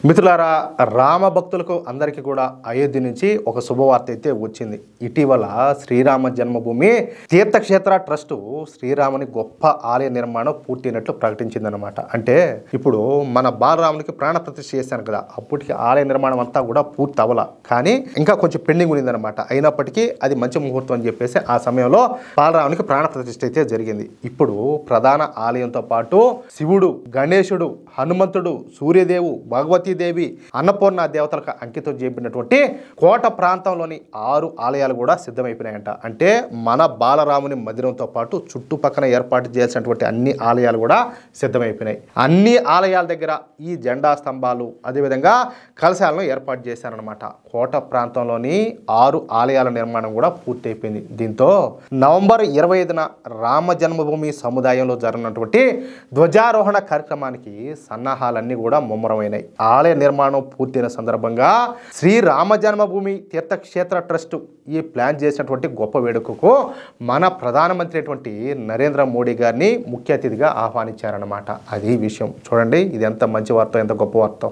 మిత్రులారా, రామ భక్తులకు అందరికీ కూడా అయోధ్య నుంచి ఒక శుభవార్త అయితే వచ్చింది. ఇటీవల శ్రీరామ జన్మభూమి తీర్థక్షేత్ర ట్రస్టు శ్రీరాముని గొప్ప ఆలయ నిర్మాణం పూర్తయినట్లు ప్రకటించిందనమాట. అంటే ఇప్పుడు మన బాలరామునికి ప్రాణ ప్రతిష్ఠ చేశాను కదా, అప్పటికి ఆలయ నిర్మాణం అంతా కూడా పూర్తి అవ్వాల, కానీ ఇంకా కొంచెం పెండింగ్ ఉండిందనమాట. అయినప్పటికీ అది మంచి ముహూర్తం అని చెప్పేసి ఆ సమయంలో బాలరామునికి ప్రాణ ప్రతిష్ఠ అయితే జరిగింది. ఇప్పుడు ప్రధాన ఆలయంతో పాటు శివుడు, గణేశుడు, హనుమంతుడు, సూర్యదేవు, భగవతీదేవి, అన్నపూర్ణ దేవతలకు అంకితం చేయబడినటువంటి కోట ప్రాంతంలోని 6 ఆలయాలు కూడా సిద్ధమైపోయినాయంట. అంటే మన బాలరాముని మందిరంతో పాటు చుట్టుపక్కల ఏర్పాటు చేయాల్సినటువంటి అన్ని ఆలయాలు కూడా సిద్ధమైపోయినాయి. అన్ని ఆలయాల దగ్గర ఈ జెండా స్తంభాలు, అదేవిధంగా కలశాలను ఏర్పాటు చేశారనమాట. కోట ప్రాంతంలోని 6 ఆలయాల నిర్మాణం కూడా పూర్తయిపోయింది. దీంతో నవంబర్ 25న రామ జన్మభూమి సముదాయంలో జరగనటువంటి ధ్వజారోహణ కార్యక్రమానికి సన్నాహాలన్నీ కూడా ముమ్మరమైనాయి. ఆలయ నిర్మాణం పూర్తయిన సందర్భంగా శ్రీరామ జన్మభూమి తీర్థక్షేత్ర ట్రస్ట్ ఈ ప్లాన్ చేసినటువంటి గొప్ప వేడుకకు మన ప్రధానమంత్రి అయినటువంటి నరేంద్ర మోడీ గారిని ముఖ్య అతిథిగా ఆహ్వానించారన్నమాట. అది విషయం. చూడండి, ఇది ఎంత మంచి వార్త, ఎంత గొప్ప వార్త.